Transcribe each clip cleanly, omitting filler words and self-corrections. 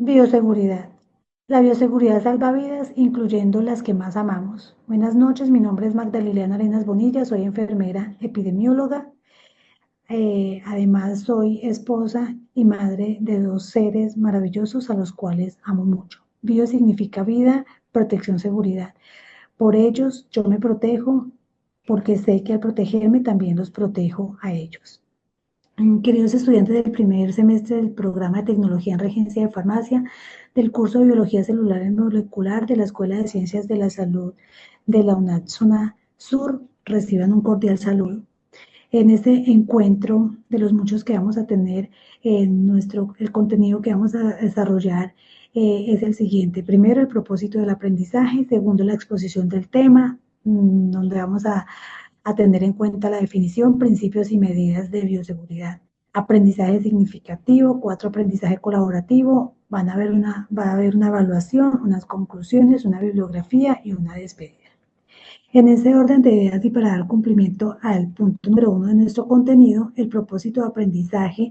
Bioseguridad. La bioseguridad salva vidas, incluyendo las que más amamos. Buenas noches, mi nombre es Magdalena Arenas Bonilla, soy enfermera epidemióloga. Además, soy esposa y madre de dos seres maravillosos a los cuales amo mucho. Bio significa vida, protección, seguridad. Por ellos yo me protejo porque sé que al protegerme también los protejo a ellos. Queridos estudiantes del primer semestre del programa de Tecnología en Regencia de Farmacia, del curso de Biología Celular y Molecular de la Escuela de Ciencias de la Salud de la UNAD Zona Sur, reciban un cordial saludo. En este encuentro de los muchos que vamos a tener, el contenido que vamos a desarrollar es el siguiente. Primero, el propósito del aprendizaje. Segundo, la exposición del tema, donde vamos a tener en cuenta la definición, principios y medidas de bioseguridad. Aprendizaje significativo, cuatro, aprendizaje colaborativo, va a haber una evaluación, unas conclusiones, una bibliografía y una despedida. En ese orden de ideas y para dar cumplimiento al punto número uno de nuestro contenido, el propósito de aprendizaje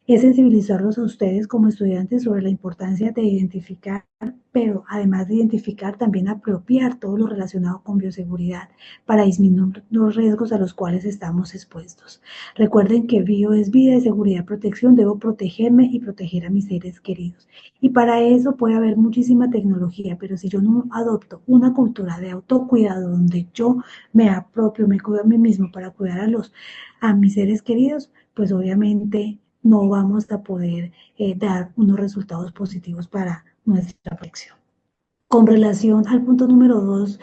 es sensibilizarlos a ustedes como estudiantes sobre la importancia de identificar, pero además de identificar, también apropiar todo lo relacionado con bioseguridad para disminuir los riesgos a los cuales estamos expuestos. Recuerden que bio es vida y seguridad, protección. Debo protegerme y proteger a mis seres queridos. Y para eso puede haber muchísima tecnología, pero si yo no adopto una cultura de autocuidado donde yo me apropio, me cuido a mí mismo para cuidar a mis seres queridos, pues obviamente no vamos a poder dar unos resultados positivos para nuestra protección. Con relación al punto número dos,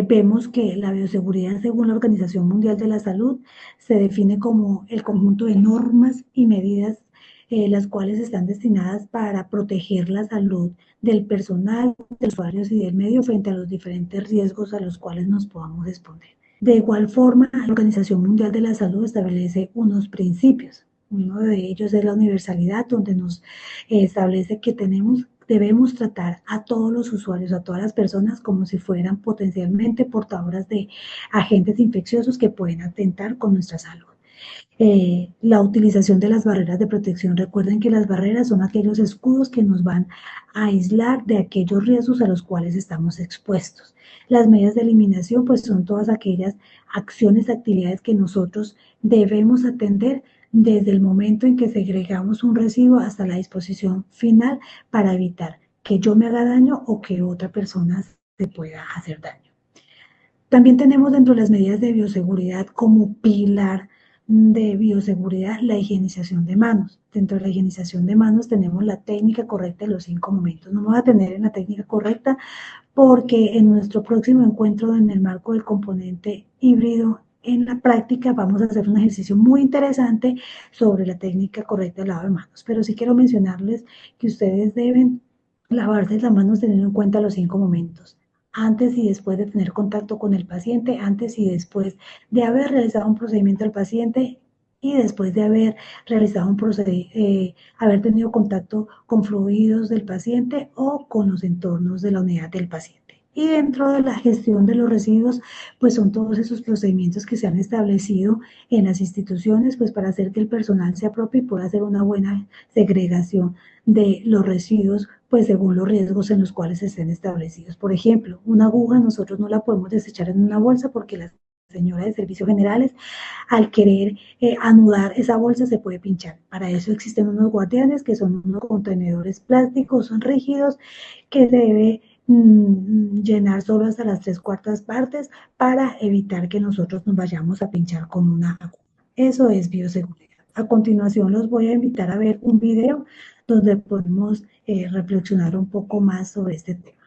vemos que la bioseguridad, según la Organización Mundial de la Salud, se define como el conjunto de normas y medidas las cuales están destinadas para proteger la salud del personal, de los usuarios y del medio frente a los diferentes riesgos a los cuales nos podamos exponer. De igual forma, la Organización Mundial de la Salud establece unos principios. Uno de ellos es la universalidad, donde nos establece que debemos tratar a todos los usuarios, a todas las personas, como si fueran potencialmente portadoras de agentes infecciosos que pueden atentar con nuestra salud. La utilización de las barreras de protección. Recuerden que las barreras son aquellos escudos que nos van a aislar de aquellos riesgos a los cuales estamos expuestos. Las medidas de eliminación, pues son todas aquellas acciones, actividades que nosotros debemos atender desde el momento en que segregamos un residuo hasta la disposición final para evitar que yo me haga daño o que otra persona se pueda hacer daño. También tenemos dentro de las medidas de bioseguridad como pilar de bioseguridad la higienización de manos. Dentro de la higienización de manos tenemos la técnica correcta de los 5 momentos. No me voy a tener en la técnica correcta porque en nuestro próximo encuentro en el marco del componente híbrido en la práctica vamos a hacer un ejercicio muy interesante sobre la técnica correcta de lavado de manos. Pero sí quiero mencionarles que ustedes deben lavarse las manos teniendo en cuenta los 5 momentos antes y después de tener contacto con el paciente, antes y después de haber realizado un procedimiento al paciente y después de haber realizado haber tenido contacto con fluidos del paciente o con los entornos de la unidad del paciente. Y dentro de la gestión de los residuos, pues son todos esos procedimientos que se han establecido en las instituciones, pues para hacer que el personal se apropie y pueda hacer una buena segregación de los residuos, pues según los riesgos en los cuales estén establecidos. Por ejemplo, una aguja nosotros no la podemos desechar en una bolsa porque la señora de servicios generales, al querer anudar esa bolsa, se puede pinchar. Para eso existen unos guardianes que son unos contenedores plásticos, son rígidos, que se debe llenar solo hasta las 3/4 partes para evitar que nosotros nos vayamos a pinchar con una aguja. Eso es bioseguridad. A continuación los voy a invitar a ver un video donde podemos reflexionar un poco más sobre este tema.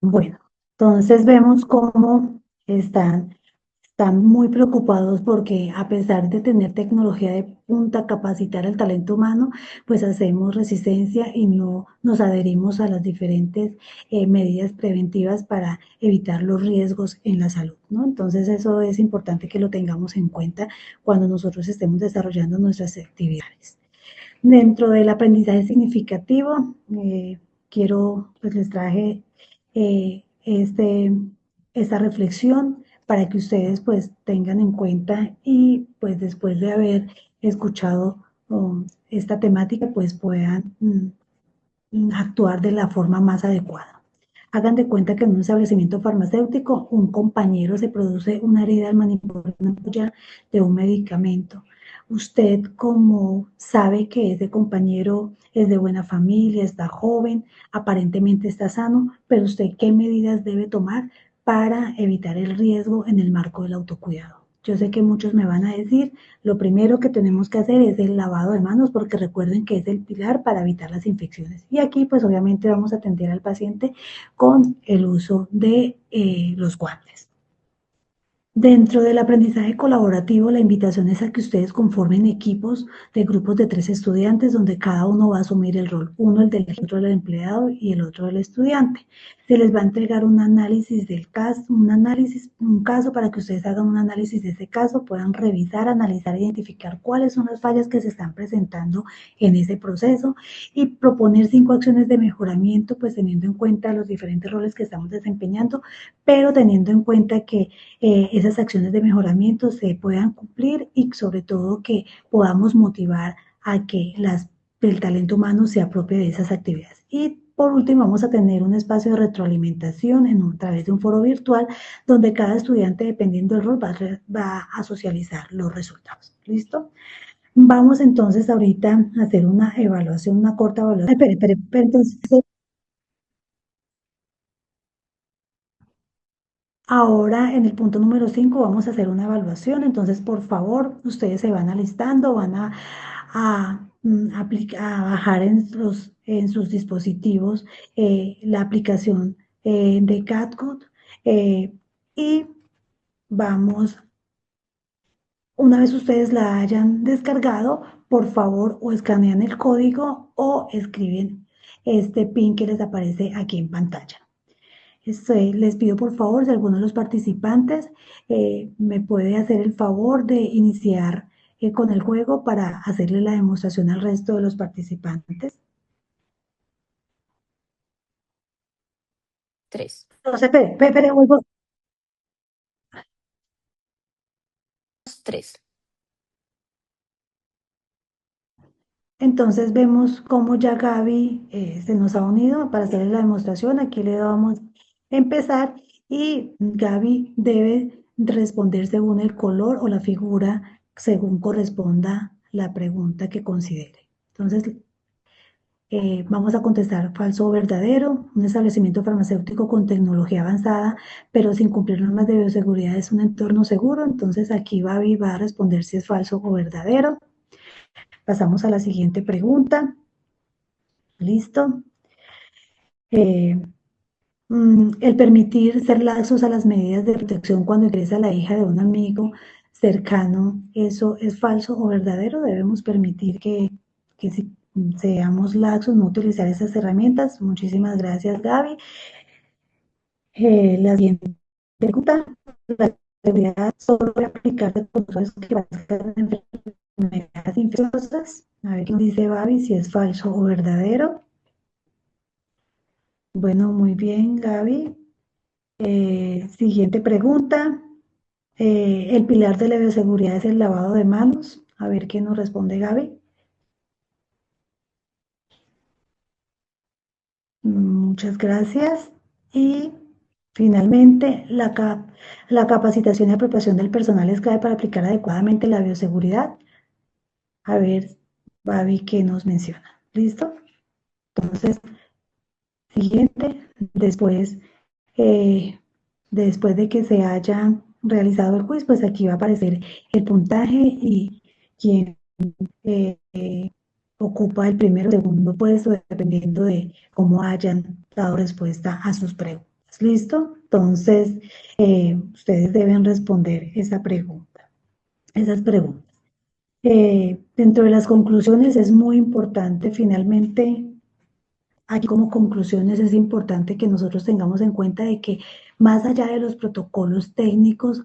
Bueno, entonces vemos cómo están muy preocupados porque a pesar de tener tecnología de punta, capacitar el talento humano, pues hacemos resistencia y no nos adherimos a las diferentes medidas preventivas para evitar los riesgos en la salud, ¿no? Entonces eso es importante que lo tengamos en cuenta cuando nosotros estemos desarrollando nuestras actividades. Dentro del aprendizaje significativo, pues les traje esta reflexión para que ustedes pues tengan en cuenta y pues después de haber escuchado esta temática pues puedan actuar de la forma más adecuada. Hagan de cuenta que en un establecimiento farmacéutico un compañero se produce una herida al manipular una ampolla de un medicamento. Usted como sabe que ese compañero es de buena familia, está joven, aparentemente está sano, pero usted qué medidas debe tomar para evitar el riesgo en el marco del autocuidado. Yo sé que muchos me van a decir, lo primero que tenemos que hacer es el lavado de manos porque recuerden que es el pilar para evitar las infecciones. Y aquí pues obviamente vamos a atender al paciente con el uso de los guantes. Dentro del aprendizaje colaborativo, la invitación es a que ustedes conformen equipos de grupos de 3 estudiantes donde cada uno va a asumir el rol, uno el del otro el empleado y el otro el estudiante. Se les va a entregar un análisis del caso, un caso para que ustedes hagan un análisis de ese caso, puedan revisar, analizar, identificar cuáles son las fallas que se están presentando en ese proceso y proponer 5 acciones de mejoramiento, pues teniendo en cuenta los diferentes roles que estamos desempeñando, pero teniendo en cuenta que esas acciones de mejoramiento se puedan cumplir y sobre todo que podamos motivar a que el talento humano se apropie de esas actividades. Y por último, vamos a tener un espacio de retroalimentación a través de un foro virtual donde cada estudiante, dependiendo del rol, va a socializar los resultados. ¿Listo? Vamos entonces ahorita a hacer una evaluación, una corta evaluación. Espere, entonces ahora, en el punto número 5 vamos a hacer una evaluación. Entonces, por favor, ustedes se van alistando, van a bajar en sus dispositivos la aplicación de CatCode y vamos, una vez ustedes la hayan descargado, por favor, o escanean el código o escriben este PIN que les aparece aquí en pantalla. Les pido por favor, si alguno de los participantes me puede hacer el favor de iniciar con el juego para hacerle la demostración al resto de los participantes. 3. Entonces, espere, vuelvo. 3. Entonces vemos cómo ya Gaby se nos ha unido para hacerle la demostración. Aquí le vamos a empezar y Gaby debe responder según el color o la figura, según corresponda la pregunta que considere. Entonces, vamos a contestar falso o verdadero. Un establecimiento farmacéutico con tecnología avanzada, pero sin cumplir normas de bioseguridad es un entorno seguro. Entonces aquí Babi va a responder si es falso o verdadero. Pasamos a la siguiente pregunta. Listo. Eh, el permitir ser laxos a las medidas de protección cuando ingresa la hija de un amigo cercano, ¿eso es falso o verdadero? Debemos permitir que si seamos laxos, no utilizar esas herramientas. Muchísimas gracias, Gaby. La siguiente pregunta, la seguridad solo puede aplicarse con personas que padezcan enfermedades infecciosas. A ver qué nos dice Gaby, si es falso o verdadero. Bueno, muy bien, Gaby. Siguiente pregunta. El pilar de la bioseguridad es el lavado de manos. A ver qué nos responde Gaby. Muchas gracias. Y finalmente, la capacitación y apropiación del personal es clave para aplicar adecuadamente la bioseguridad. A ver, Gaby, qué nos menciona. ¿Listo? Entonces, siguiente, eh, después de que se haya realizado el quiz, pues aquí va a aparecer el puntaje y quién ocupa el primero o segundo puesto, dependiendo de cómo hayan dado respuesta a sus preguntas. ¿Listo? Entonces, ustedes deben responder esa pregunta, esas preguntas. Dentro de las conclusiones es muy importante, finalmente, aquí como conclusiones es importante que nosotros tengamos en cuenta de que más allá de los protocolos técnicos,